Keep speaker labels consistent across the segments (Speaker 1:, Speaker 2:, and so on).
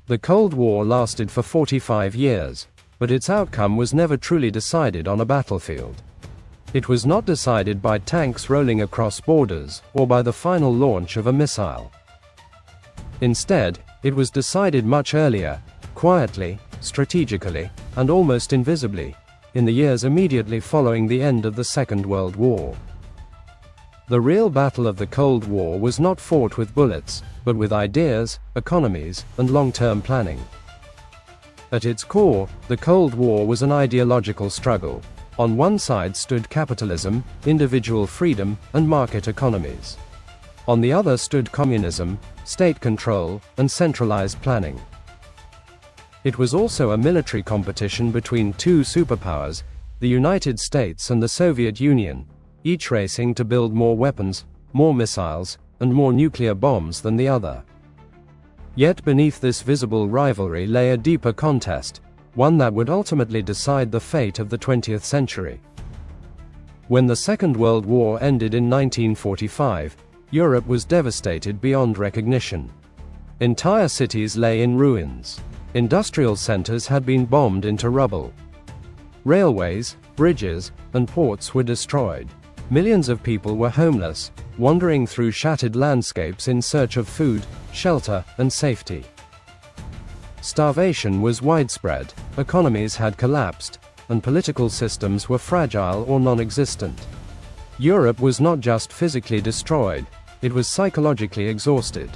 Speaker 1: The Cold War lasted for 45 years, but its outcome was never truly decided on a battlefield. It was not decided by tanks rolling across borders, or by the final launch of a missile. Instead, it was decided much earlier, quietly, strategically, and almost invisibly, in the years immediately following the end of the Second World War. The real battle of the Cold War was not fought with bullets, but with ideas, economies, and long-term planning. At its core, the Cold War was an ideological struggle. On one side stood capitalism, individual freedom, and market economies. On the other stood communism, state control, and centralized planning. It was also a military competition between two superpowers, the United States and the Soviet Union, each racing to build more weapons, more missiles, and more nuclear bombs than the other. Yet beneath this visible rivalry lay a deeper contest, one that would ultimately decide the fate of the 20th century. When the Second World War ended in 1945, Europe was devastated beyond recognition. Entire cities lay in ruins. Industrial centers had been bombed into rubble. Railways, bridges, and ports were destroyed. Millions of people were homeless, wandering through shattered landscapes in search of food, shelter, and safety. Starvation was widespread, economies had collapsed, and political systems were fragile or non-existent. Europe was not just physically destroyed, it was psychologically exhausted.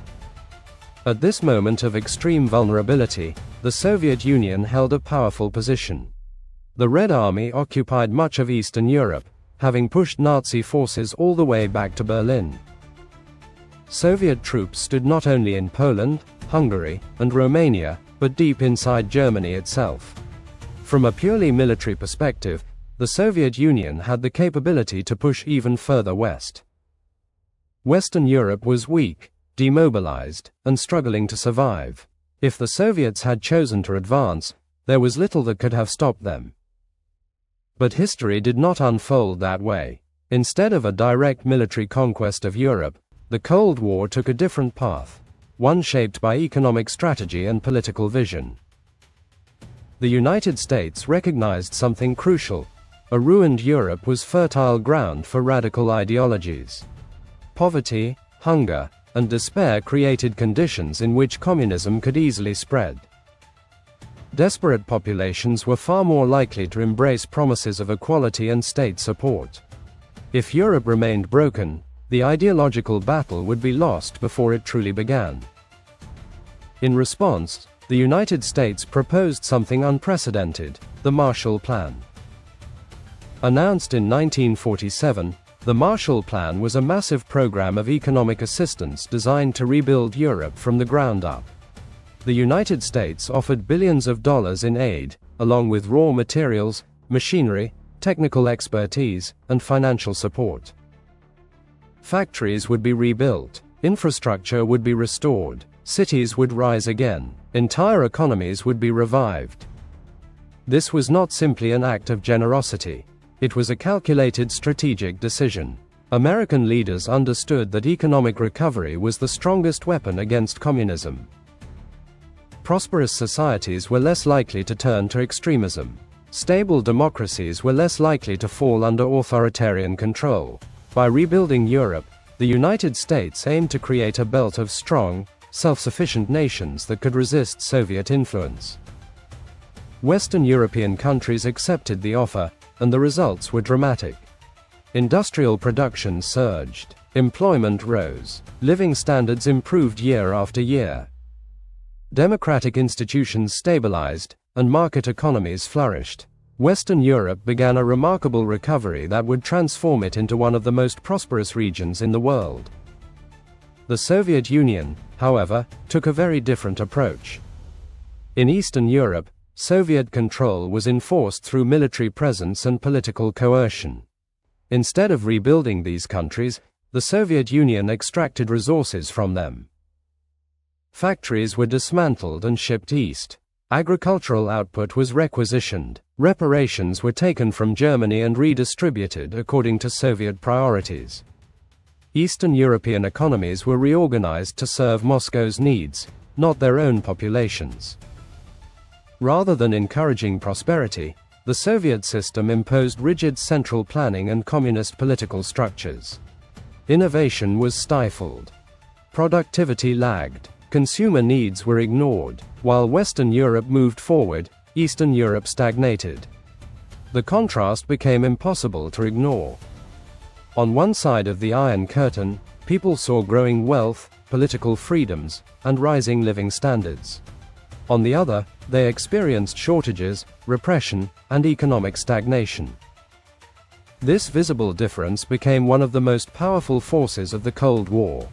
Speaker 1: At this moment of extreme vulnerability, the Soviet Union held a powerful position. The Red Army occupied much of Eastern Europe, having pushed Nazi forces all the way back to Berlin. Soviet troops stood not only in Poland, Hungary, and Romania, but deep inside Germany itself. From a purely military perspective, the Soviet Union had the capability to push even further west. Western Europe was weak, demobilized, and struggling to survive. If the Soviets had chosen to advance, there was little that could have stopped them. But history did not unfold that way. Instead of a direct military conquest of Europe, the Cold War took a different path, one shaped by economic strategy and political vision. The United States recognized something crucial: a ruined Europe was fertile ground for radical ideologies. Poverty, hunger, and despair created conditions in which communism could easily spread. Desperate populations were far more likely to embrace promises of equality and state support. If Europe remained broken, the ideological battle would be lost before it truly began. In response, the United States proposed something unprecedented: the Marshall Plan. Announced in 1947, the Marshall Plan was a massive program of economic assistance designed to rebuild Europe from the ground up. The United States offered billions of dollars in aid, along with raw materials, machinery, technical expertise, and financial support. Factories would be rebuilt, infrastructure would be restored, cities would rise again, entire economies would be revived. This was not simply an act of generosity. It was a calculated strategic decision. American leaders understood that economic recovery was the strongest weapon against communism. Prosperous societies were less likely to turn to extremism. Stable democracies were less likely to fall under authoritarian control. By rebuilding Europe, the United States aimed to create a belt of strong, self-sufficient nations that could resist Soviet influence. Western European countries accepted the offer, and the results were dramatic. Industrial production surged, employment rose, living standards improved year after year. Democratic institutions stabilized, and market economies flourished. Western Europe began a remarkable recovery that would transform it into one of the most prosperous regions in the world. The Soviet Union, however, took a very different approach. In Eastern Europe, Soviet control was enforced through military presence and political coercion. Instead of rebuilding these countries, the Soviet Union extracted resources from them. Factories were dismantled and shipped east. Agricultural output was requisitioned. Reparations were taken from Germany and redistributed according to Soviet priorities. Eastern European economies were reorganized to serve Moscow's needs, not their own populations. Rather than encouraging prosperity, the Soviet system imposed rigid central planning and communist political structures. Innovation was stifled. Productivity lagged. Consumer needs were ignored. While Western Europe moved forward, Eastern Europe stagnated. The contrast became impossible to ignore. On one side of the Iron Curtain, people saw growing wealth, political freedoms, and rising living standards. On the other, they experienced shortages, repression, and economic stagnation. This visible difference became one of the most powerful forces of the Cold War.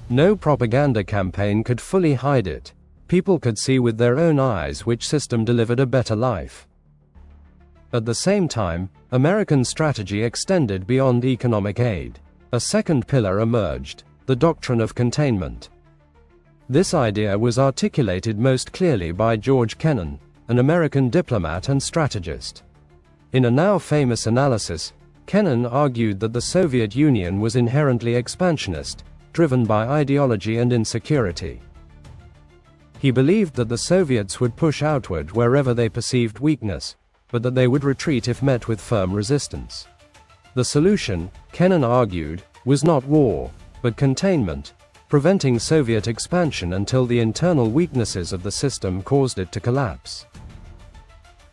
Speaker 1: No propaganda campaign could fully hide it. People could see with their own eyes which system delivered a better life. At the same time, American strategy extended beyond economic aid. A second pillar emerged: the doctrine of containment. This idea was articulated most clearly by George Kennan, an American diplomat and strategist. In a now famous analysis, Kennan argued that the Soviet Union was inherently expansionist, driven by ideology and insecurity. He believed that the Soviets would push outward wherever they perceived weakness, but that they would retreat if met with firm resistance. The solution, Kennan argued, was not war, but containment, preventing Soviet expansion until the internal weaknesses of the system caused it to collapse.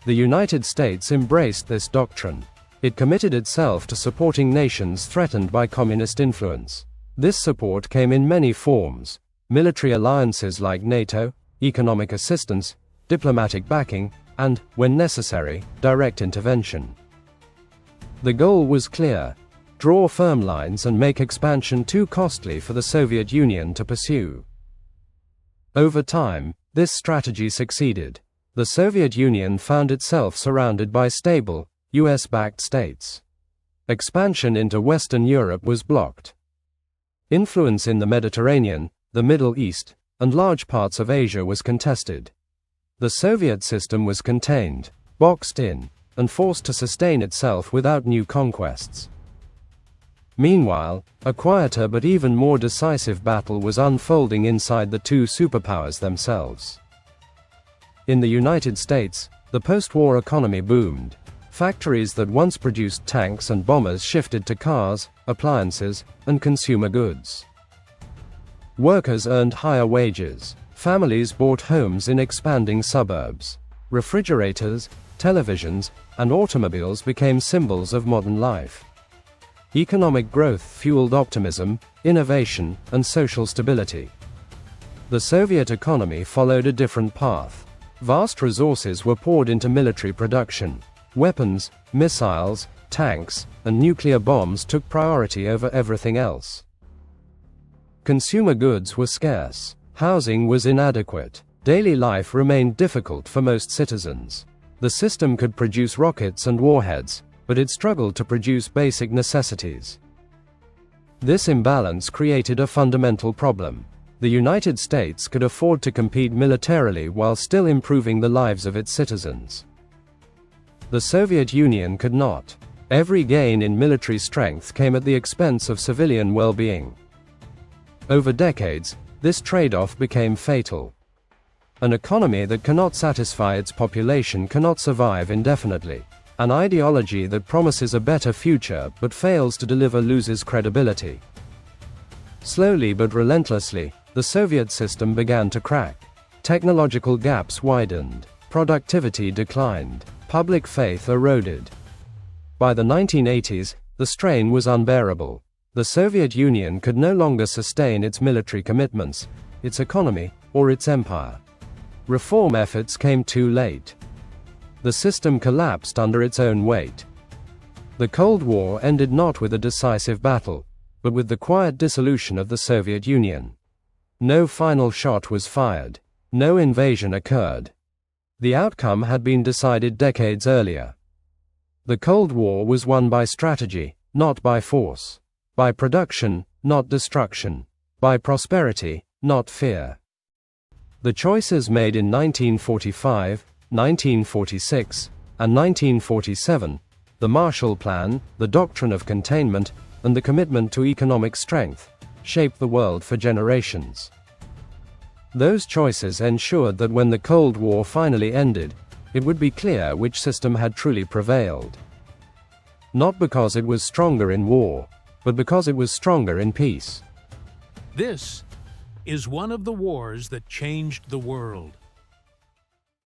Speaker 1: The United States embraced this doctrine. It committed itself to supporting nations threatened by communist influence. This support came in many forms: military alliances like NATO, economic assistance, diplomatic backing, and, when necessary, direct intervention. The goal was clear: draw firm lines and make expansion too costly for the Soviet Union to pursue. Over time, this strategy succeeded. The Soviet Union found itself surrounded by stable, US-backed states. Expansion into Western Europe was blocked. Influence in the Mediterranean, the Middle East, and large parts of Asia was contested. The Soviet system was contained, boxed in, and forced to sustain itself without new conquests. Meanwhile, a quieter but even more decisive battle was unfolding inside the two superpowers themselves. In the United States, the post-war economy boomed. Factories that once produced tanks and bombers shifted to cars, appliances, and consumer goods. Workers earned higher wages. Families bought homes in expanding suburbs. Refrigerators, televisions, and automobiles became symbols of modern life. Economic growth fueled optimism, innovation, and social stability. The Soviet economy followed a different path. Vast resources were poured into military production. Weapons, missiles, tanks, and nuclear bombs took priority over everything else. Consumer goods were scarce. Housing was inadequate. Daily life remained difficult for most citizens. The system could produce rockets and warheads, but it struggled to produce basic necessities. This imbalance created a fundamental problem. The United States could afford to compete militarily while still improving the lives of its citizens. The Soviet Union could not. Every gain in military strength came at the expense of civilian well-being. Over decades, this trade-off became fatal. An economy that cannot satisfy its population cannot survive indefinitely. An ideology that promises a better future but fails to deliver loses credibility. Slowly but relentlessly, the Soviet system began to crack. Technological gaps widened. Productivity declined. Public faith eroded. By the 1980s, the strain was unbearable. The Soviet Union could no longer sustain its military commitments, its economy, or its empire. Reform efforts came too late. The system collapsed under its own weight. The Cold War ended not with a decisive battle, but with the quiet dissolution of the Soviet Union. No final shot was fired. No invasion occurred. The outcome had been decided decades earlier. The Cold War was won by strategy, not by force. By production, not destruction. By prosperity, not fear. The choices made in 1945, 1946, and 1947, the Marshall Plan, the doctrine of containment, and the commitment to economic strength, shaped the world for generations. Those choices ensured that when the Cold War finally ended, it would be clear which system had truly prevailed. Not because it was stronger in war, but because it was stronger in peace.
Speaker 2: This is one of the wars that changed the world.